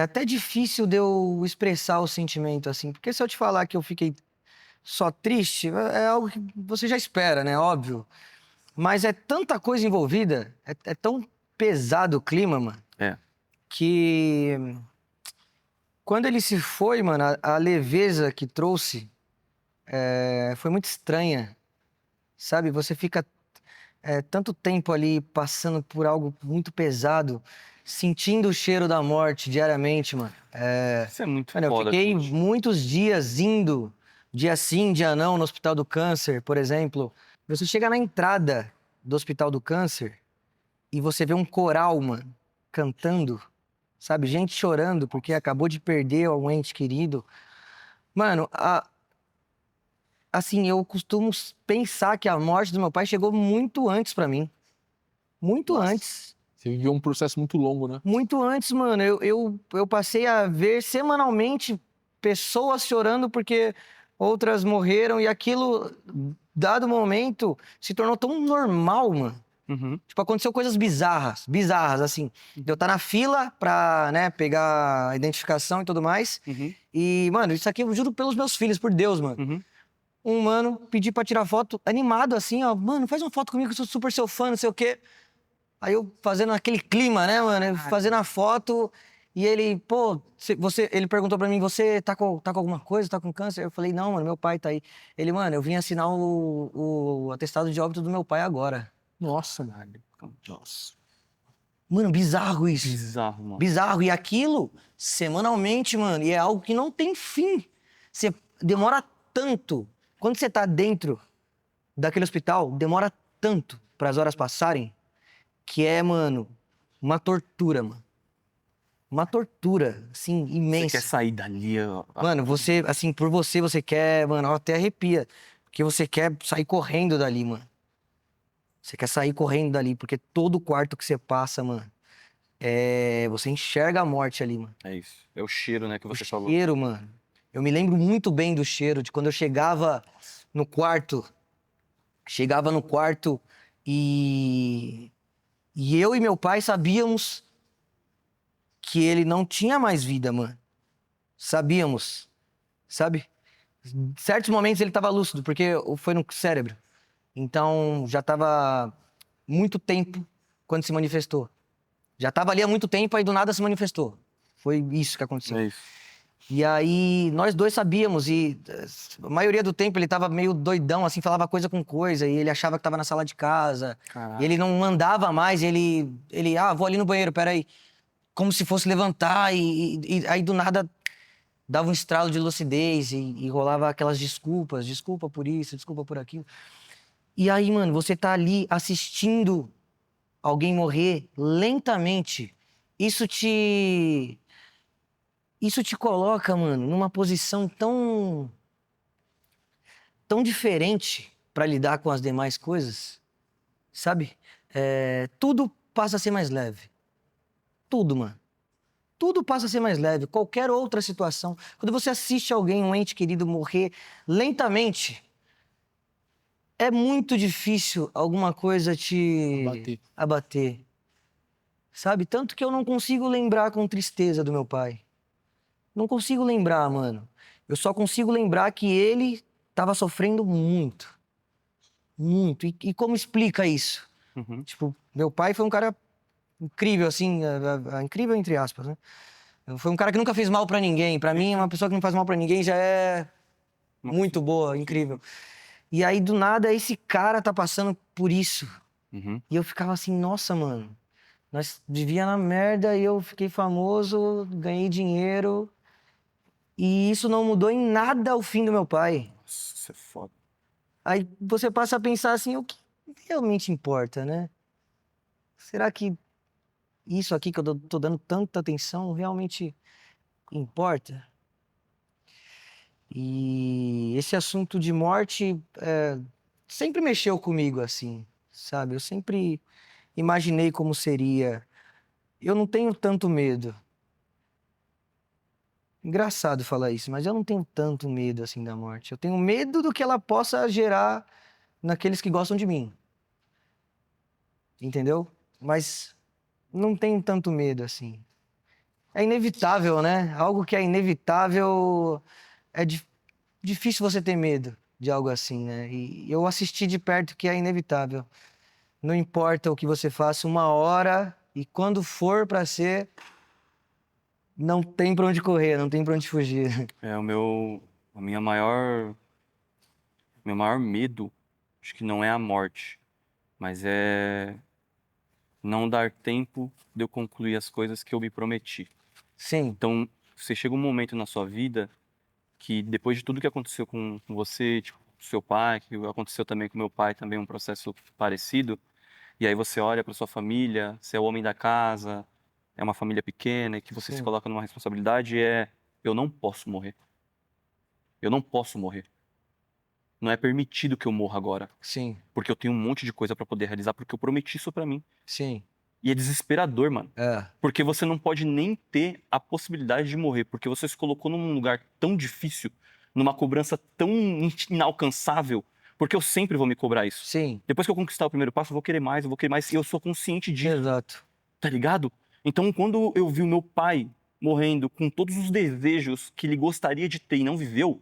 até difícil de eu expressar o sentimento assim, porque se eu te falar que eu fiquei só triste, é algo que você já espera, né? Óbvio. Mas é tanta coisa envolvida, é tão pesado o clima, mano, É. que Quando ele se foi, mano, a leveza que trouxe foi muito estranha, sabe? Você fica tanto tempo ali passando por algo muito pesado, sentindo o cheiro da morte diariamente, mano. Isso é muito Mano, eu foda, fiquei Coach. muitos dias indo, dia sim, dia não, no Hospital do Câncer, por exemplo. Você chega na entrada do Hospital do Câncer e você vê um coral, mano, cantando, sabe? Gente chorando porque acabou de perder um ente querido. Mano, assim, eu costumo pensar que a morte do meu pai chegou muito antes pra mim. Muito Nossa. antes. Você viveu um processo muito longo, né? Muito antes, mano. Eu passei a ver semanalmente pessoas chorando porque outras morreram e aquilo, dado momento, se tornou tão normal, mano. Uhum. Tipo, aconteceu coisas bizarras, assim. Eu estar na fila pra, né, pegar a identificação e tudo mais. Uhum. E, mano, isso aqui eu juro pelos meus filhos, por Deus, mano. Uhum. Um mano pedir pra tirar foto, animado assim, ó. Mano, faz uma foto comigo que eu sou super seu fã, não sei o quê. Aí eu fazendo aquele clima, né, mano? Fazendo a foto. E ele, pô, ele perguntou pra mim, você tá com alguma coisa? Tá com câncer? Eu falei, não, mano, meu pai tá aí. Ele, mano, eu vim assinar o atestado de óbito do meu pai agora. Nossa, mano. Nossa. Mano, bizarro isso. Bizarro, mano. Bizarro. E aquilo, semanalmente, mano, e é algo que não tem fim. Você demora tanto. Quando você tá dentro daquele hospital, demora tanto para as horas passarem, que é, mano, uma tortura, mano. Uma tortura, assim, Você imensa. quer sair dali, ó. Mano, você, assim, por você quer, mano, até arrepia. Porque você quer sair correndo dali, mano. Você quer sair correndo dali, porque todo quarto que você passa, mano, você enxerga a morte ali, mano. É isso. É o cheiro, né, que você falou. Cheiro, mano. Eu me lembro muito bem do cheiro, de quando eu chegava no quarto. Chegava no quarto e eu e meu pai sabíamos que ele não tinha mais vida, mano. Sabíamos, sabe? Certos momentos ele tava lúcido, porque foi no cérebro. Então já tava muito tempo quando se manifestou. Já tava ali há muito tempo, aí do nada se manifestou. Foi isso que aconteceu. É isso. E aí nós dois sabíamos, e a maioria do tempo ele tava meio doidão, assim, falava coisa com coisa, e ele achava que tava na sala de casa. Caraca. E ele não andava mais, ele, vou ali no banheiro, peraí. Como se fosse levantar, e aí do nada dava um estralo de lucidez e rolava aquelas desculpas, desculpa por isso, desculpa por aquilo. E aí, mano, você tá ali assistindo alguém morrer lentamente, isso te coloca, mano, numa posição tão diferente pra lidar com as demais coisas, sabe? Tudo passa a ser mais leve. Tudo, mano. Tudo passa a ser mais leve. Qualquer outra situação. Quando você assiste alguém, um ente querido, morrer lentamente, é muito difícil alguma coisa te abater. Sabe? Tanto que eu não consigo lembrar com tristeza do meu pai. Não consigo lembrar, mano. Eu só consigo lembrar que ele tava sofrendo muito. Muito. E como explica isso? Uhum. Tipo, meu pai foi um cara incrível, assim, incrível entre aspas, né? Foi um cara que nunca fez mal pra ninguém. Pra mim, uma pessoa que não faz mal pra ninguém já é muito boa, incrível. E aí, do nada, esse cara tá passando por isso. Uhum. E eu ficava assim, nossa, mano, nós vivia na merda e eu fiquei famoso, ganhei dinheiro. E isso não mudou em nada o fim do meu pai. Nossa, isso é foda. Aí você passa a pensar assim, o que realmente importa, né? Será que isso aqui que eu tô dando tanta atenção realmente importa? E esse assunto de morte sempre mexeu comigo, assim, sabe? Eu sempre imaginei como seria. Eu não tenho tanto medo. Engraçado falar isso, mas eu não tenho tanto medo, assim, da morte. Eu tenho medo do que ela possa gerar naqueles que gostam de mim. Entendeu? Mas não tenho tanto medo, assim. É inevitável, né? Algo que é inevitável, difícil você ter medo de algo assim, né? E eu assisti de perto que é inevitável. Não importa o que você faça, uma hora, e quando for pra ser, não tem pra onde correr, não tem pra onde fugir. Meu maior medo, acho que não é a morte, mas é não dar tempo de eu concluir as coisas que eu me prometi. Sim, Então, você chega um momento na sua vida que depois de tudo que aconteceu com você, tipo, com seu pai, que aconteceu também com meu pai, também um processo parecido, e aí você olha para sua família, você é o homem da casa, é uma família pequena, e que você se sim, coloca numa responsabilidade eu não posso morrer. Eu não posso morrer. Não é permitido que eu morra agora, sim, porque eu tenho um monte de coisa para poder realizar, porque eu prometi isso para mim. sim. E é desesperador, mano. É, Porque você não pode nem ter a possibilidade de morrer, porque você se colocou num lugar tão difícil, numa cobrança tão inalcançável, porque eu sempre vou me cobrar isso. sim, Depois que eu conquistar o primeiro passo, eu vou querer mais, e eu sou consciente disso, exato. tá ligado? Então, quando eu vi o meu pai morrendo com todos os desejos que ele gostaria de ter e não viveu,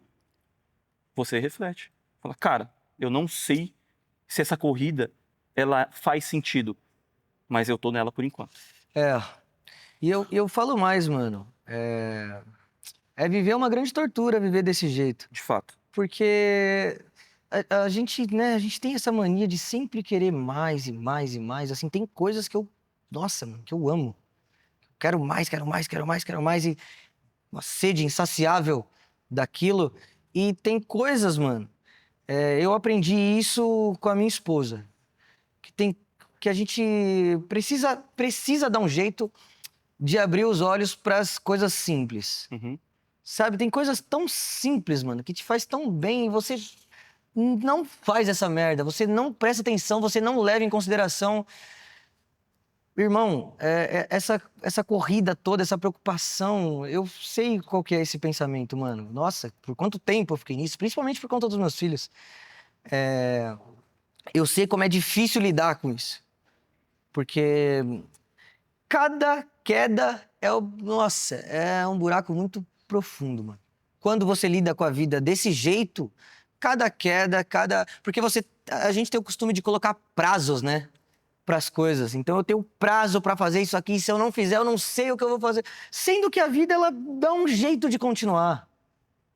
você reflete. Fala, cara, eu não sei se essa corrida, ela faz sentido, mas eu tô nela por enquanto. É, e eu falo mais, mano. É viver uma grande tortura, viver desse jeito. De fato. Porque a gente, né, a gente tem essa mania de sempre querer mais e mais e mais. Assim, tem coisas que nossa, mano, que eu amo. Quero mais, quero mais, quero mais, quero mais. E uma sede insaciável daquilo. E tem coisas, mano. Eu aprendi isso com a minha esposa. Que a gente precisa dar um jeito de abrir os olhos para as coisas simples. Uhum. Sabe, tem coisas tão simples, mano, que te faz tão bem e você não faz essa merda, você não presta atenção, você não leva em consideração. Irmão, essa corrida toda, essa preocupação, eu sei qual que é esse pensamento, mano. Nossa, por quanto tempo eu fiquei nisso, principalmente por conta dos meus filhos. Eu sei como é difícil lidar com isso. Porque cada queda nossa, é um buraco muito profundo, mano. Quando você lida com a vida desse jeito, cada queda, porque a gente tem o costume de colocar prazos, né, para as coisas. Então eu tenho prazo para fazer isso aqui, se eu não fizer, eu não sei o que eu vou fazer. Sendo que a vida, ela dá um jeito de continuar.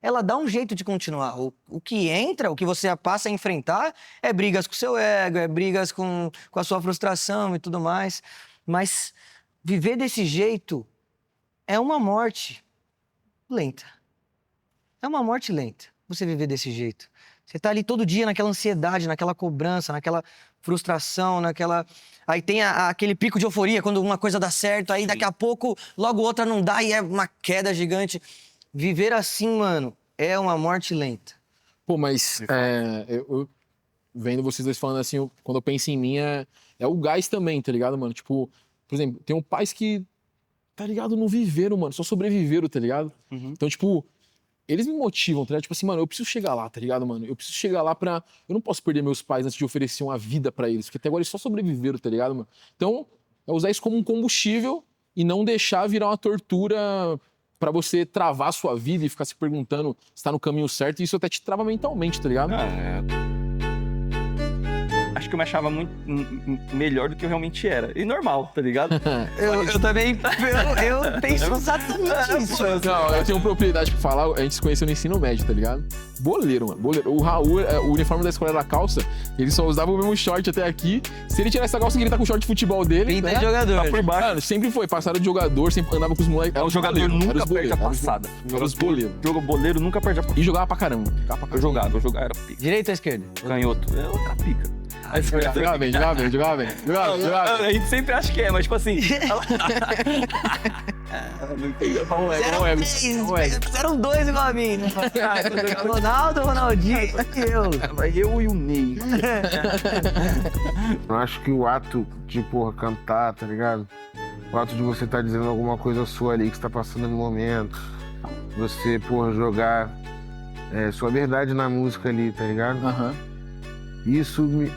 Ela dá um jeito de continuar. O que entra, o que você passa a enfrentar é brigas com o seu ego, é brigas com a sua frustração e tudo mais. Mas viver desse jeito é uma morte lenta. É uma morte lenta, você viver desse jeito. Você tá ali todo dia naquela ansiedade, naquela cobrança, naquela frustração, Aí tem aquele pico de euforia quando uma coisa dá certo, aí daqui a pouco, logo outra não dá e é uma queda gigante. Viver assim, mano, é uma morte lenta. Pô, mas eu vendo vocês dois falando assim, quando eu penso em mim, é o gás também, tá ligado, mano? Tipo, por exemplo, tem pais que, tá ligado, não viveram, mano, só sobreviveram, tá ligado? Uhum. Então, tipo, eles me motivam, tá ligado? Tipo assim, mano, eu preciso chegar lá, tá ligado, mano? Eu preciso chegar lá eu não posso perder meus pais antes de oferecer uma vida pra eles, porque até agora eles só sobreviveram, tá ligado, mano? Então, é usar isso como um combustível e não deixar virar uma tortura pra você travar a sua vida e ficar se perguntando se tá no caminho certo, e isso até te trava mentalmente, tá ligado? Acho que eu me achava muito melhor do que eu realmente era. E normal, tá ligado? Eu também. Eu penso exatamente isso. Não, eu tenho propriedade pra falar, a gente se conheceu no ensino médio, tá ligado? Boleiro, mano, boleiro. O Raul, o uniforme da escola era a calça, ele só usava o mesmo short até aqui. Se ele tirar essa calça, ele tá com o short de futebol dele, Pinta né? de jogador. Tá por baixo. Mano, sempre foi, passaram de jogador, sempre andava com os moleques. O jogador nunca perde a passada. Era os boleiros. Jogo boleiro nunca perde a passada. E jogava pra caramba. Eu jogava, era pica. Direita ou esquerda? Canhoto. É outra pica. Jogava bem. A gente sempre acha que é, mas tipo assim. Eram dois igual a mim, né? Ronaldo, Ronaldinho, Eu e o Ney. Eu acho que o ato de, porra, cantar, tá ligado? O ato de você estar dizendo alguma coisa sua ali que você tá passando no momento. Você, porra, jogar sua verdade na música ali, tá ligado? Aham. Isso me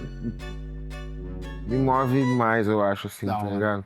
move mais, eu acho, assim, Da tá hora. ligado?